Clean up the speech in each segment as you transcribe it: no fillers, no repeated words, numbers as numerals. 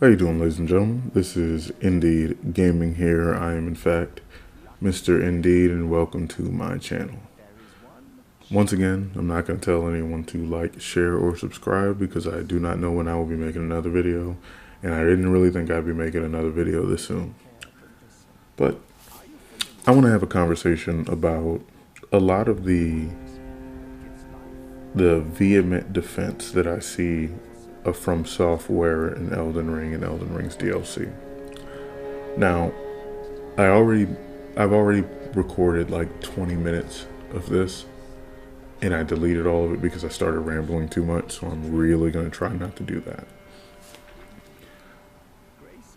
How you doing, ladies and gentlemen? This is Indeed Gaming here. I am, in fact, Mr. Indeed, and welcome to my channel. Once again, I'm not going to tell anyone to like, share, or subscribe because I do not know when I will be making another video, and I didn't really think I'd be making another video this soon. But I want to have a conversation about a lot of the vehement defense that I see of FromSoftware and Elden Ring and Elden Ring's DLC. Now, I've already recorded like 20 minutes of this, and I deleted all of it because I started rambling too much, so I'm really going to try not to do that.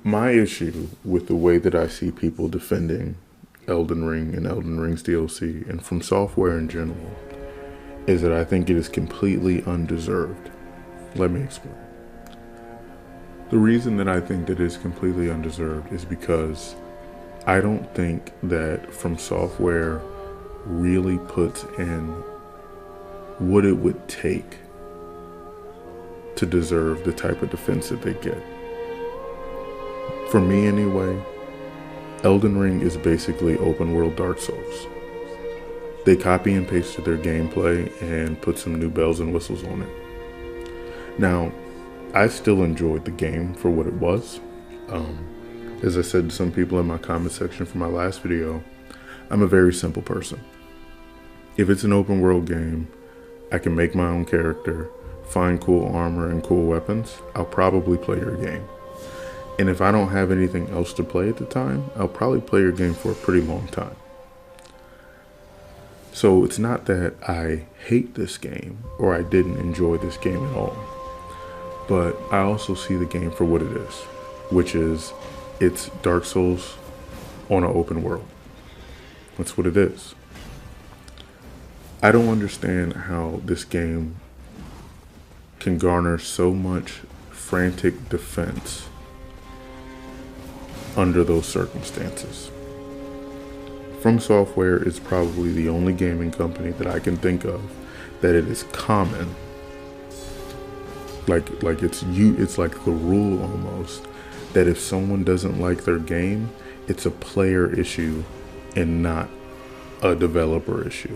My issue with the way that I see people defending Elden Ring and Elden Ring's DLC and FromSoftware in general is that I think it is completely undeserved. Let me explain. The reason that I think that it is completely undeserved is because I don't think that FromSoftware really puts in what it would take to deserve the type of defense that they get. For me anyway, Elden Ring is basically open world Dark Souls. They copy and pasted their gameplay and put some new bells and whistles on it. Now, I still enjoyed the game for what it was. As I said to some people in my comment section for my last video, I'm a very simple person. If it's an open world game, I can make my own character, find cool armor and cool weapons, I'll probably play your game. And if I don't have anything else to play at the time, I'll probably play your game for a pretty long time. So it's not that I hate this game or I didn't enjoy this game at all. But I also see the game for what it is, which is it's Dark Souls on an open world. That's what it is. I don't understand how this game can garner so much frantic defense under those circumstances. FromSoftware is probably the only gaming company that I can think of that it is common. Like it's like the rule almost that if someone doesn't like their game, it's a player issue and not a developer issue.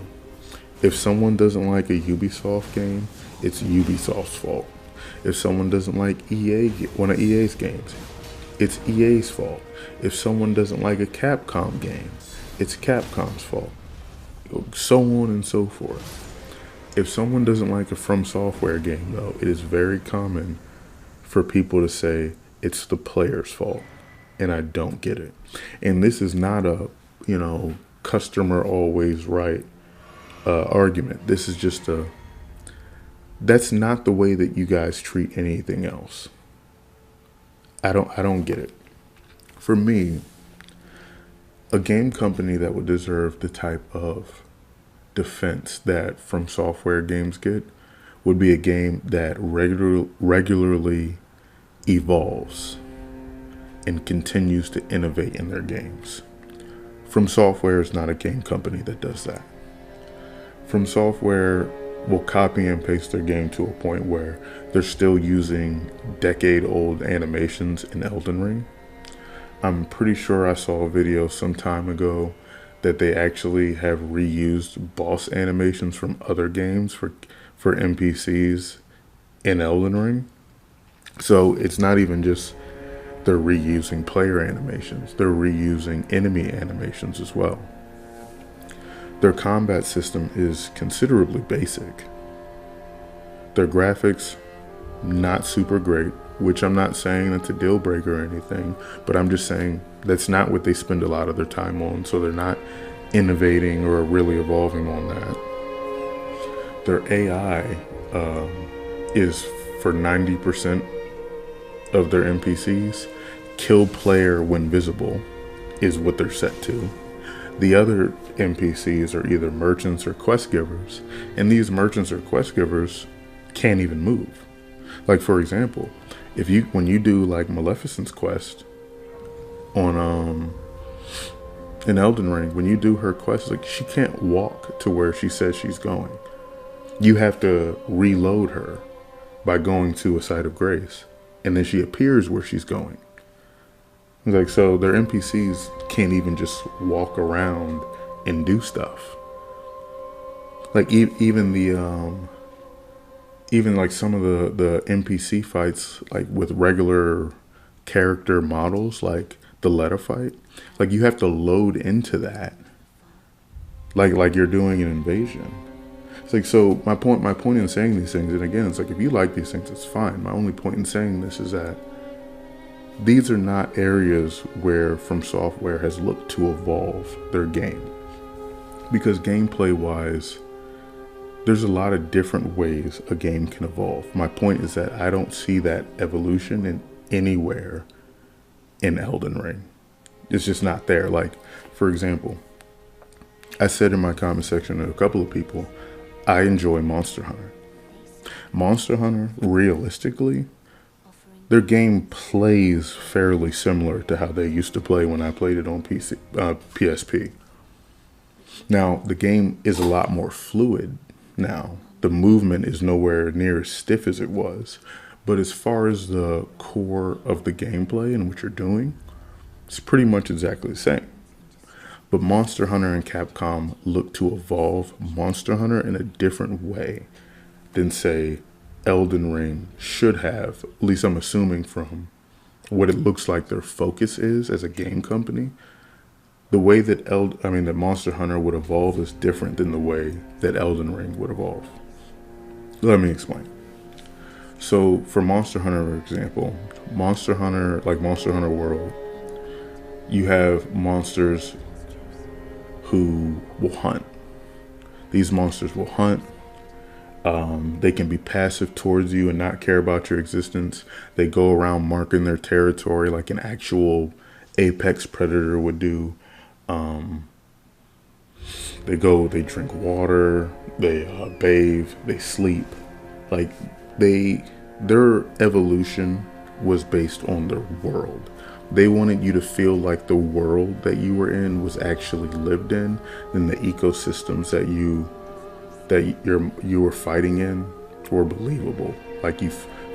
If someone doesn't like a Ubisoft game, it's Ubisoft's fault. If someone doesn't like one of EA's games, it's EA's fault. If someone doesn't like a Capcom game, it's Capcom's fault. So on and so forth. If someone doesn't like a FromSoftware game, though, it is very common for people to say it's the player's fault, and I don't get it. And this is not a, customer always right argument. This is just that's not the way that you guys treat anything else. I don't get it. For me, a game company that would deserve the type of defense that FromSoftware games get would be a game that regularly evolves and continues to innovate in their games. FromSoftware is not a game company that does that. FromSoftware will copy and paste their game to a point where they're still using decade-old animations in Elden Ring. I'm pretty sure I saw a video some time ago that they actually have reused boss animations from other games for NPCs in Elden Ring. So it's not even just they're reusing player animations, they're reusing enemy animations as well. Their combat system is considerably basic. Their graphics, not super great, which I'm not saying that's a deal breaker or anything, but I'm just saying that's not what they spend a lot of their time on, so they're not innovating or really evolving on that. Their AI is for 90% of their NPCs, kill player when visible is what they're set to. The other NPCs are either merchants or quest givers, and these merchants or quest givers can't even move. Like, for example, when you do like Maleficent's quest on in Elden Ring, when you do her quest, like, she can't walk to where she says she's going. You have to reload her by going to a site of grace. and then she appears where she's going. It's like, so their NPCs can't even just walk around and do stuff. Like even like some of the NPC fights, like with regular character models, like the letter fight, like you have to load into that, like you're doing an invasion. It's like, so my point in saying these things, and again, it's like, if you like these things, it's fine. My only point in saying this is that these are not areas where FromSoftware has looked to evolve their game, because gameplay wise, there's a lot of different ways a game can evolve. My point is that I don't see that evolution in anywhere in Elden Ring. It's just not there. Like, for example, I said in my comment section to a couple of people, I enjoy Monster Hunter. Monster Hunter, realistically, their game plays fairly similar to how they used to play when I played it on PSP. Now, the game is a lot more fluid now. The movement is nowhere near as stiff as it was. But as far as the core of the gameplay and what you're doing, it's pretty much exactly the same. But Monster Hunter and Capcom look to evolve Monster Hunter in a different way than, say, Elden Ring should have. At least I'm assuming from what it looks like their focus is as a game company. The way that that Monster Hunter would evolve is different than the way that Elden Ring would evolve. Let me explain. So for Monster Hunter, for example, Monster Hunter World, you have monsters who will hunt. These monsters will hunt. They can be passive towards you and not care about your existence. They go around marking their territory like an actual apex predator would do. They drink water, they bathe, they sleep. Like, their evolution was based on their world. They wanted you to feel like the world that you were in was actually lived in, and the ecosystems that you were fighting in were believable. Like, you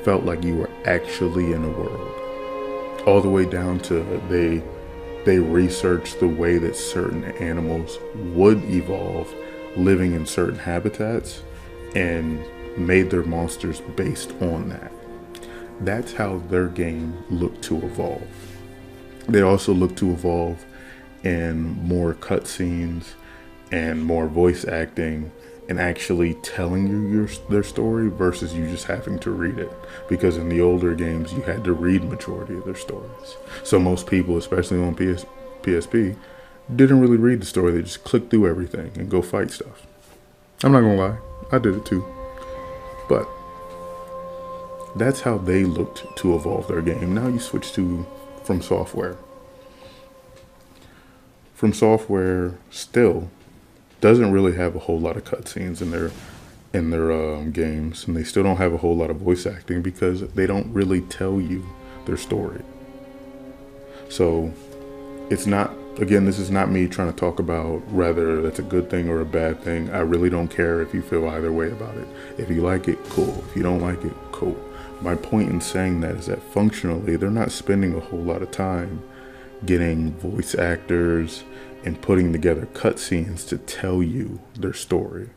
felt like you were actually in a world. All the way down to they researched the way that certain animals would evolve living in certain habitats and made their monsters based on that. That's how their game looked to evolve. They also look to evolve in more cutscenes and more voice acting and actually telling you their story versus you just having to read it. Because in the older games, you had to read majority of their stories. So most people, especially on PSP, didn't really read the story. They just click through everything and go fight stuff. I'm not gonna lie, I did it too. But that's how they looked to evolve their game. Now you switch to FromSoftware. FromSoftware still doesn't really have a whole lot of cutscenes in their games, and they still don't have a whole lot of voice acting because they don't really tell you their story. So it's not, again, this is not me trying to talk about whether that's a good thing or a bad thing. I really don't care if you feel either way about it. If you like it, cool. If you don't like it, cool. My point in saying that is that functionally, they're not spending a whole lot of time getting voice actors and putting together cutscenes to tell you their story,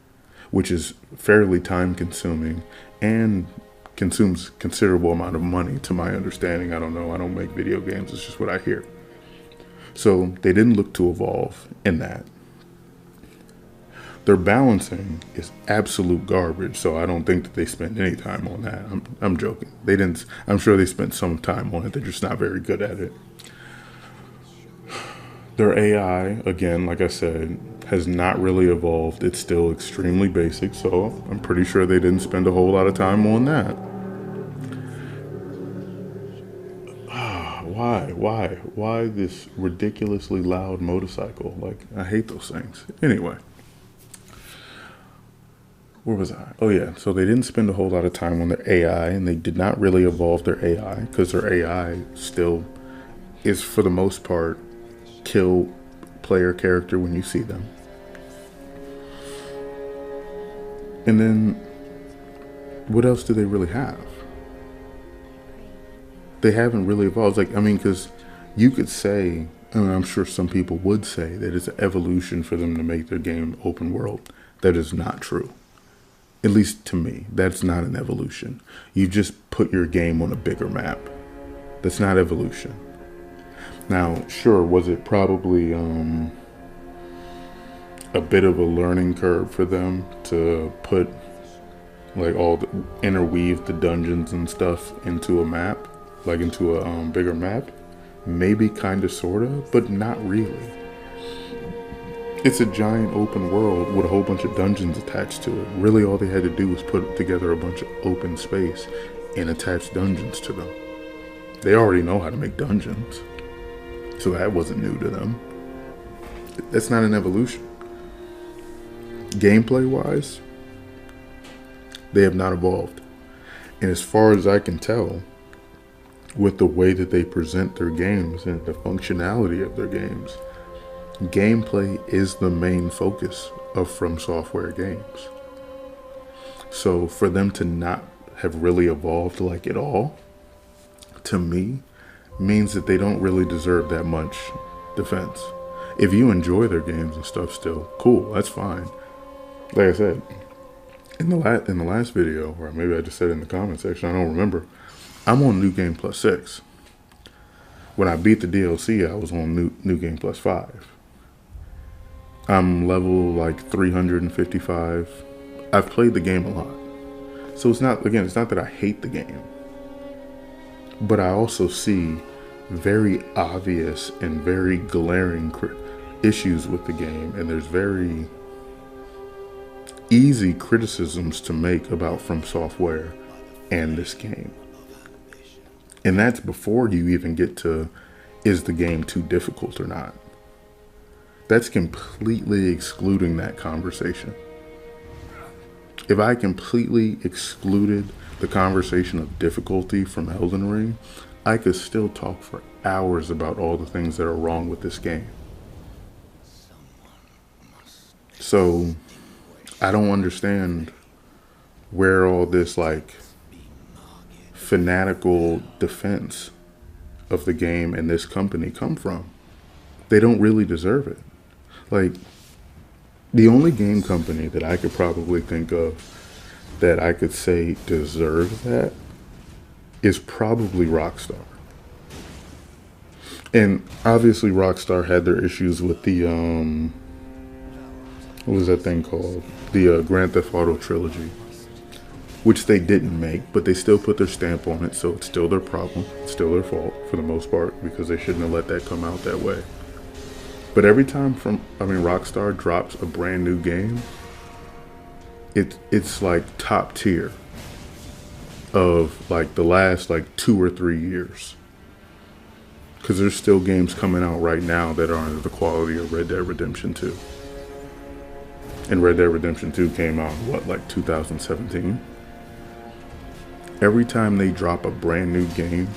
which is fairly time consuming and consumes considerable amount of money to my understanding. I don't know. I don't make video games. It's just what I hear. So they didn't look to evolve in that. Their balancing is absolute garbage, so I don't think that they spend any time on that. I'm joking. They didn't. I'm sure they spent some time on it. They're just not very good at it. Their AI, again, like I said, has not really evolved. It's still extremely basic, so I'm pretty sure they didn't spend a whole lot of time on that. Why this ridiculously loud motorcycle? Like, I hate those things. Anyway. Where was I? Oh yeah, so they didn't spend a whole lot of time on their AI, and they did not really evolve their AI, because their AI still is, for the most part, kill player character when you see them. And then, what else do they really have? They haven't really evolved. Like, I mean, because you could say, and I'm sure some people would say, that it's an evolution for them to make their game open world. That is not true. At least to me, that's not an evolution. You just put your game on a bigger map. That's not evolution. Now, sure, was it probably a bit of a learning curve for them to put like interweave the dungeons and stuff into a map, like into a bigger map? Maybe, kind of, sort of, but not really. It's a giant open world with a whole bunch of dungeons attached to it. Really, all they had to do was put together a bunch of open space and attach dungeons to them. They already know how to make dungeons, so that wasn't new to them. That's not an evolution. Gameplay-wise, they have not evolved. And as far as I can tell, with the way that they present their games and the functionality of their games, gameplay is the main focus of FromSoftware games. So for them to not have really evolved like at all, to me, means that they don't really deserve that much defense. If you enjoy their games and stuff still, cool, that's fine. Like I said, in the last video, or maybe I just said it in the comment section, I don't remember, I'm on New Game Plus 6. When I beat the DLC, I was on New Game Plus 5. I'm level like 355. I've played the game a lot. So it's not that I hate the game. But I also see very obvious and very glaring issues with the game. And there's very easy criticisms to make about FromSoftware and this game. And that's before you even get to, is the game too difficult or not? That's completely excluding that conversation. If I completely excluded the conversation of difficulty from Elden Ring, I could still talk for hours about all the things that are wrong with this game. So, I don't understand where all this like fanatical defense of the game and this company come from. They don't really deserve it. Like, the only game company that I could probably think of that I could say deserves that is probably Rockstar. And obviously Rockstar had their issues with the what was that thing called? The Grand Theft Auto trilogy, which they didn't make, but they still put their stamp on it, so it's still their problem. It's still their fault for the most part, because they shouldn't have let that come out that way. But every time Rockstar drops a brand new game, it's like top tier of like the last like 2 or 3 years. Because there's still games coming out right now that aren't the quality of Red Dead Redemption 2. And Red Dead Redemption 2 came out, like 2017? Every time they drop a brand new game,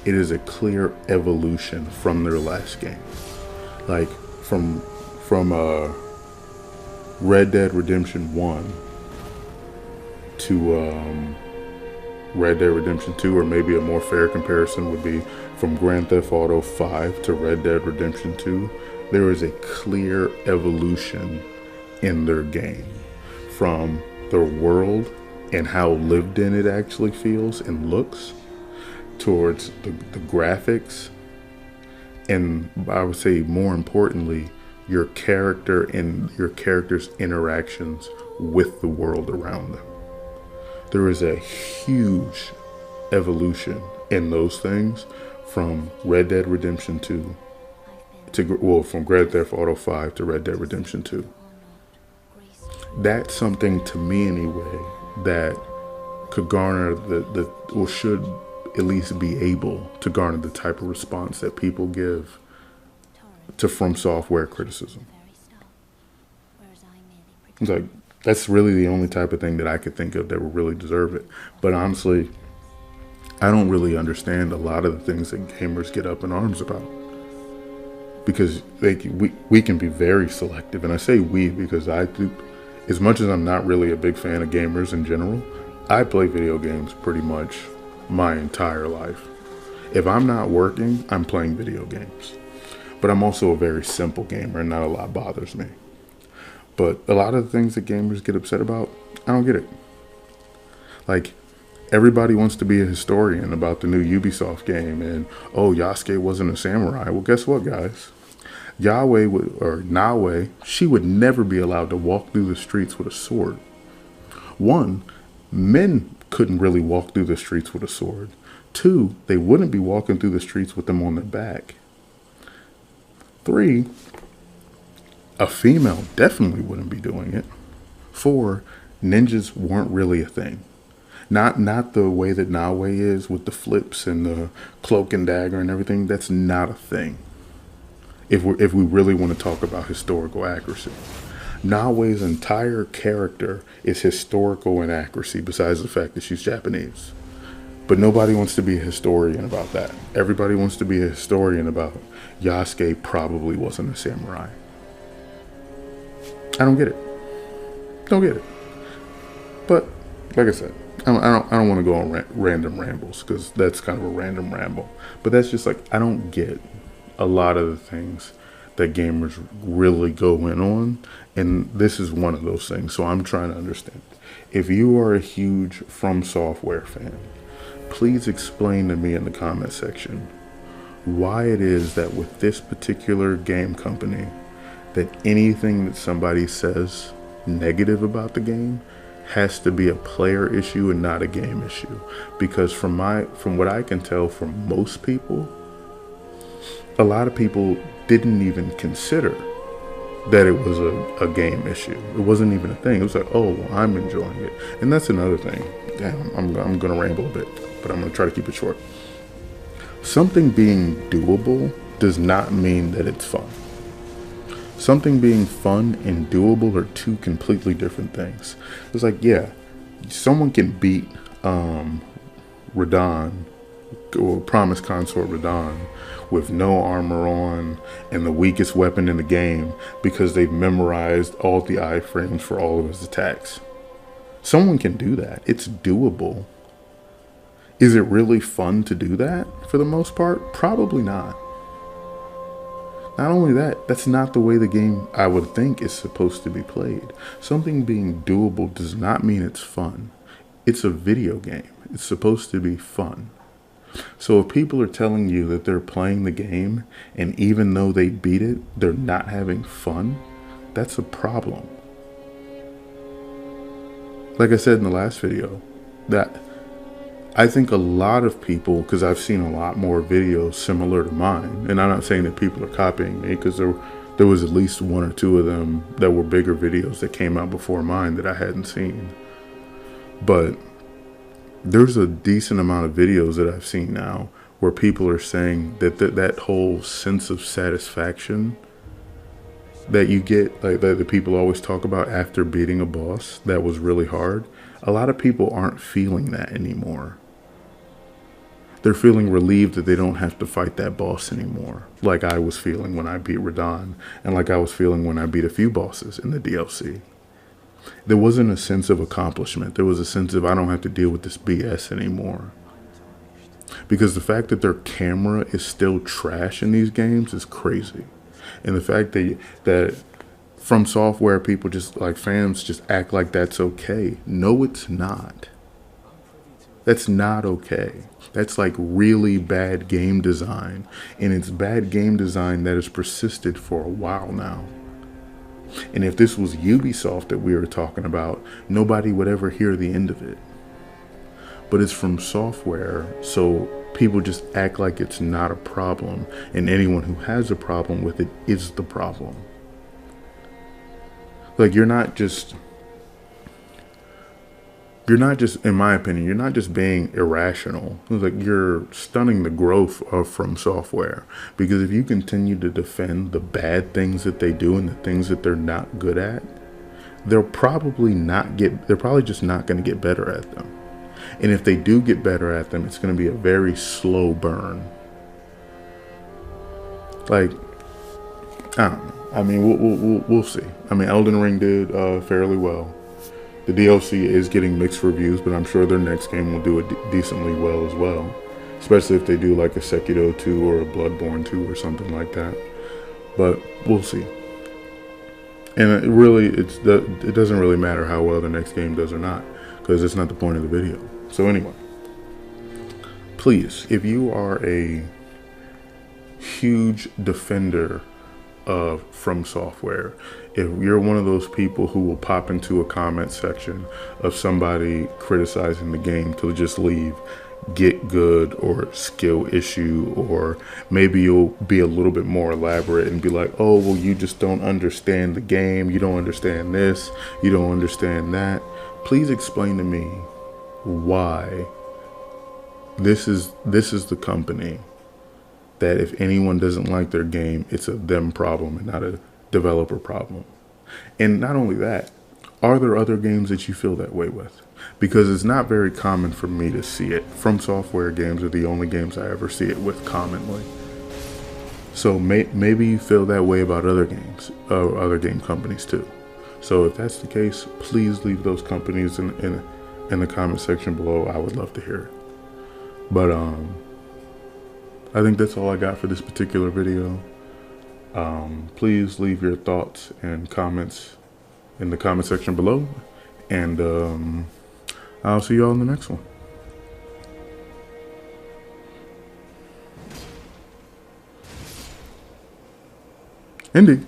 it is a clear evolution from their last game. Like, from Red Dead Redemption 1 to Red Dead Redemption 2, or maybe a more fair comparison would be from Grand Theft Auto 5 to Red Dead Redemption 2, there is a clear evolution in their game, from their world and how lived in it actually feels and looks, towards the graphics, and I would say more importantly, your character and your character's interactions with the world around them. There is a huge evolution in those things from Red Dead Redemption 2 from Grand Theft Auto 5 to Red Dead Redemption 2. That's something, to me anyway, that could garner or should at least be able to garner the type of response that people give to FromSoftware criticism. It's like, that's really the only type of thing that I could think of that would really deserve it. But honestly, I don't really understand a lot of the things that gamers get up in arms about. Because we can be very selective. And I say we because I do, as much as I'm not really a big fan of gamers in general, I play video games pretty much my entire life. If I'm not working, I'm playing video games. But I'm also a very simple gamer and not a lot bothers me. But a lot of the things that gamers get upset about, I don't get it. Like, everybody wants to be a historian about the new Ubisoft game and, oh, Yasuke wasn't a samurai. Well, guess what, guys? Nawe, she would never be allowed to walk through the streets with a sword. One, men couldn't really walk through the streets with a sword. Two, they wouldn't be walking through the streets with them on their back. Three, a female definitely wouldn't be doing it. Four, ninjas weren't really a thing. Not the way that Nawe is with the flips and the cloak and dagger and everything. That's not a thing. If we really want to talk about historical accuracy, Nawe's entire character is historical inaccuracy. Besides the fact that she's Japanese, but nobody wants to be a historian about that. Everybody wants to be a historian about Yasuke probably wasn't a samurai. I don't get it. Don't get it. But like I said, I don't want to go on random rambles because that's kind of a random ramble. But that's just like, I don't get a lot of the things that gamers really go in on. And this is one of those things. So I'm trying to understand. If you are a huge FromSoftware fan, please explain to me in the comment section why it is that with this particular game company, that anything that somebody says negative about the game has to be a player issue and not a game issue. Because from what I can tell from most people, a lot of people didn't even consider that it was a game issue. It wasn't even a thing. It was like, oh, well, I'm enjoying it. And that's another thing. Damn, I'm going to ramble a bit, but I'm going to try to keep it short. Something being doable does not mean that it's fun. Something being fun and doable are two completely different things. It's like, yeah, someone can beat Radahn, or Promised Consort Radahn, with no armor on and the weakest weapon in the game because they've memorized all the iframes for all of his attacks. Someone can do that. It's doable. Is it really fun to do that for the most part? Probably not. Not only that, that's not the way the game, I would think, is supposed to be played. Something being doable does not mean it's fun. It's a video game. It's supposed to be fun. So if people are telling you that they're playing the game and even though they beat it, they're not having fun, that's a problem. Like I said in the last video, that I think a lot of people, because I've seen a lot more videos similar to mine, and I'm not saying that people are copying me, because there was at least one or two of them that were bigger videos that came out before mine that I hadn't seen. But there's a decent amount of videos that I've seen now where people are saying that that whole sense of satisfaction that you get, like that the people always talk about after beating a boss that was really hard, a lot of people aren't feeling that anymore. They're feeling relieved that they don't have to fight that boss anymore, like I was feeling when I beat Radahn, and like I was feeling when I beat a few bosses in the DLC. There wasn't a sense of accomplishment. There was a sense of, I don't have to deal with this BS anymore. Because the fact that their camera is still trash in these games is crazy. And the fact that FromSoftware people, just like fans, just act like that's okay. No, it's not. That's not okay. That's like really bad game design. And it's bad game design that has persisted for a while now. And if this was Ubisoft that we were talking about, nobody would ever hear the end of it. But it's FromSoftware, so people just act like it's not a problem, and anyone who has a problem with it is the problem. Like, you're not just, in my opinion, you're not just being irrational. It's like you're stunning the growth of FromSoftware. Because if you continue to defend the bad things that they do and the things that they're not good at, they're probably just not going to get better at them. And if they do get better at them, it's going to be a very slow burn. Like, I don't know. I mean, we'll see. I mean, Elden Ring did fairly well. The DLC is getting mixed reviews, but I'm sure their next game will do it decently well as well. especially if they do like a Sekiro 2 or a Bloodborne 2 or something like that. But we'll see. And it doesn't really matter how well the next game does or not, because it's not the point of the video. So anyway, please, if you are a huge defender of FromSoftware, if you're one of those people who will pop into a comment section of somebody criticizing the game to just leave get good or skill issue, or maybe you'll be a little bit more elaborate and be like, oh, well, you just don't understand the game, you don't understand this, you don't understand that. Please explain to me why this is the company that if anyone doesn't like their game, it's a them problem and not a developer problem. And not only that, are there other games that you feel that way with? Because it's not very common for me to see it. FromSoftware games are the only games I ever see it with commonly. So maybe you feel that way about other games, other game companies too. So if that's the case, please leave those companies in the comment section below. I would love to hear it. But I think that's all I got for this particular video. Please leave your thoughts and comments in the comment section below. And I'll see y'all in the next one. Indeed.